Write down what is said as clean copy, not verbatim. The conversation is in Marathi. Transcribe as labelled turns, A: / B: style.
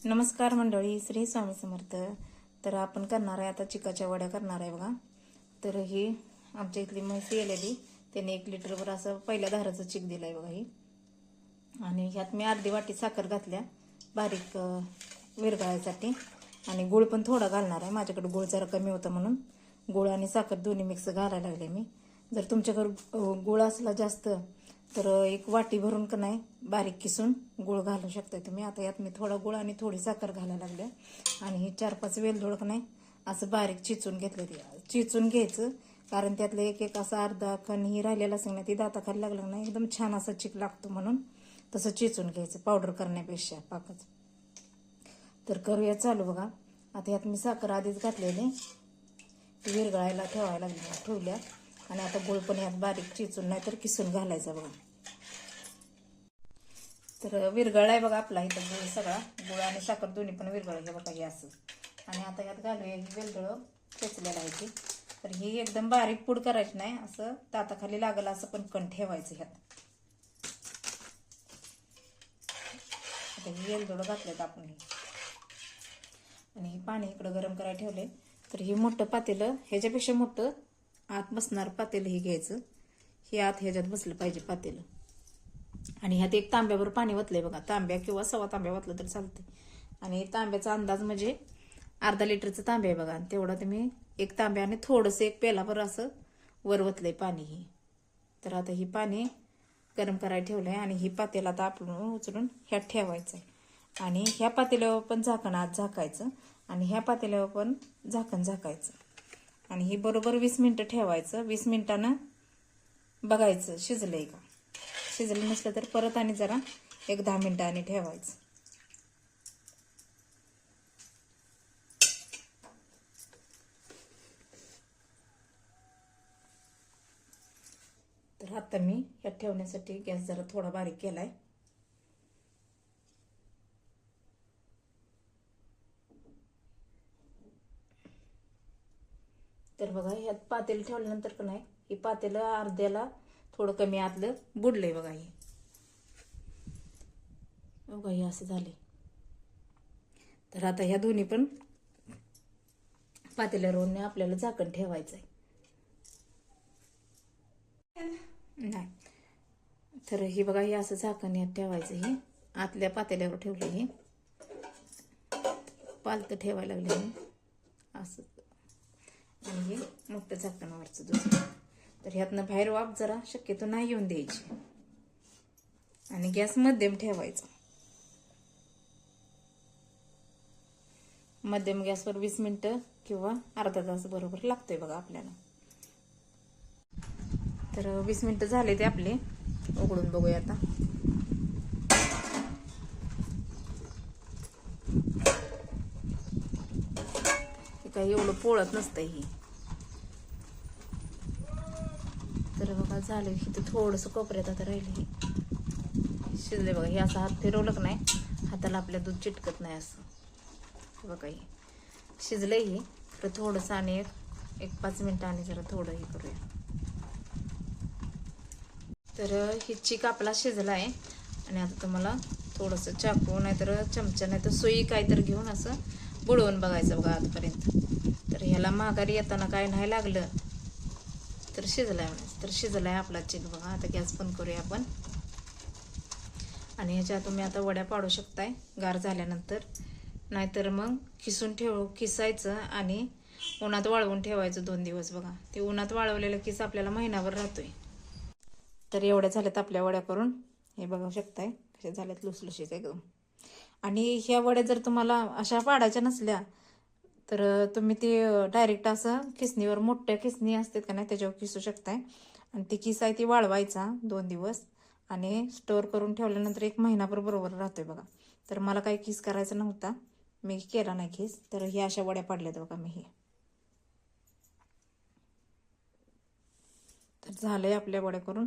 A: नमस्कार मंडळी, श्री स्वामी समर्थ. तर आपण करणार आहे आता चिकाच्या वड्या करणार आहे बघा. तर ही आमच्या इथली म्हैसी आलेली, त्याने 1 लिटरभर असं पहिल्या धाराचं चिक दिलंय बघा ही. आणि ह्यात मी अर्धी वाटी साखर घातल्या बारीक विरघळायसाठी, आणि गुळ पण थोडा घालणार आहे. माझ्याकडे गुळ जरा कमी होता म्हणून गुळ आणि साखर दोन्ही मिक्स घालायला लागले मी. जर तुमच्याकडे गुळ असला जास्त तर 1 वाटी भरून का नाही बारीक किसून गुळ घालू शकता तुम्ही. आता यात मी थोडा गुळ आणि थोडी साखर घालायला लागले. आणि हे 4-5 वेलदोड का नाही असं बारीक चिचून घेतलं. ते चिचून घ्यायचं, कारण त्यातलं एक असं अर्धा खण ही राहिलेला असेल ना, ती दाताखाली लागलं नाही एकदम छान असा चिक लागतो, म्हणून तसं चिचून घ्यायचं पावडर करण्यापेक्षा पाकाचं. तर करूया चालू बघा. आता यात मी साखर आधीच घातलेली, ती विरघळायला ठेवायला ठेवल्या. आणि आता गुळ पण यात बारीक चिचून नाही तर किसून घालायचा बघा. तर विरघळाय बघा आपला इथं गुळ सगळा, गुळ आणि साखर दोन्ही पण विरघळले बघा हे असं. आणि आता यात घालूया ही वेलदोड ठेचलेला आहे ती. तर ही एकदम बारीक पूड करायची नाही, असं दाताखाली लागलं असं पण कण ठेवायचं ह्यात. आता ही वेलदोड घातल्यात आपण ही. आणि हे पाणी इकडं गरम करायला ठेवले. तर हे मोठं पातेलं, ह्याच्यापेक्षा मोठं आत बसणार पातेलं हे घ्यायचं. हे आत ह्याच्यात बसलं पाहिजे पातेलं. आणि ह्यात 1 तांब्यावर पाणी वतलंय बघा. तांब्या किंवा सव्वा तांब्या वतलं तर चालते. आणि तांब्याचा अंदाज म्हणजे अर्धा लिटरचं तांब्या आहे बघा. तेवढा तुम्ही 1 तांब्याने थोडंसं 1 पेलाभर असं वर वतलंय पाणी हे. तर आता ही पाणी गरम करायला ठेवलंय. आणि ही पातेलं आता आपण उचलून ह्यात ठेवायचं आहे. आणि ह्या पातेल्यावर पण झाकण आत झाकायचं, आणि ह्या पातेल्यावर पण झाकण झाकायचं. आणि ही बरोबर 20 मिनिटं ठेवायचं. 20 मिनिटानं बघायचं शिजलंय का. शिजलं नसलं तर परत आणि जरा 10 मिनिटांनी ठेवायचं. तर आता मी ह्यात ठेवण्यासाठी गॅस जरा थोडा बारीक केलाय. तर बघा ह्यात पातेलं ठेवल्यानंतर का नाही ही पातेलं अर्ध्याला थोडं कमी आतलं बुडलंय बघा. हे बघा हे असं झाले. तर आता ह्या दोन्ही पण पातेल्यावर आपल्याला झाकण ठेवायचंय. नाही तर हे बघा हे असं झाकण यात ठेवायचं. हे आतल्या पातेल्यावर ठेवले, हे पालतं ठेवायला लागले हे असं. आणि हे मोठं झाकणावरचं दुसरं. तर ह्यातनं बाहेर वाफ जरा शक्यतो नाही येऊन द्यायची. आणि गॅस मध्यम ठेवायचा. मध्यम गॅसवर 20 मिनिटं किंवा अर्धा तास बरोबर लागतोय बघा आपल्याला. तर 20 मिनिटं झाले ते आपले, उघडून बघूया आता. काही एवढं पोळत नसतंय ही. तर बघा झालं की ते थोडंसं कोपऱ्यात आता राहिले. हे शिजले बघा. हे असं हात फिरवलं की नाही हाताला आपल्या दूध चिटकत नाही असं बघा. हे शिजलंय हे. तर थोडंसं आणि एक 5 मिनिटं आणि जरा थोडं हे करूया. तर ही चिक आपला शिजला आहे. आणि आता तुम्हाला थोडंसं चाकू नाहीतर चमचा नाहीतर सुई काहीतरी घेऊन असं बुडवून बघायचं बघा आतपर्यंत. तर ह्याला माघारी येताना काय नाही लागलं तर शिजलाय म्हणायचं. तर शिजलाय आपला चिक बघा. आता गॅस बंद करूया आपण. आणि ह्याच्या तुम्ही आता वड्या पाडू शकताय गार झाल्यानंतर. नाहीतर मग किसायचं आणि उन्हात वाळवून ठेवायचं 2 दिवस बघा. ते उन्हात वाळवलेलं किस आपल्याला महिनाभर राहतोय. तर एवढ्या झाल्यात आपल्या वड्या करून. हे बघू शकताय कशा झाल्यात लुसलुशीत एकदम. आणि ह्या वड्या जर तुम्हाला अशा पाडायच्या नसल्या तर तुम्ही ते डायरेक्ट असं खिसणीवर, मोठ्या खिसणी असतात का नाही त्याच्यावर किसू शकताय. आणि ती किस आहे ती वाळवायचा 2 दिवस, आणि स्टोअर करून ठेवल्यानंतर 1 महिनाभर बरोबर राहतोय बघा. तर मला काही किस करायचा नव्हता, मी केला नाही किस. तर हे अशा वड्या पाडल्यात बघा मी. हे तर झालंय आपल्या वड्या करून.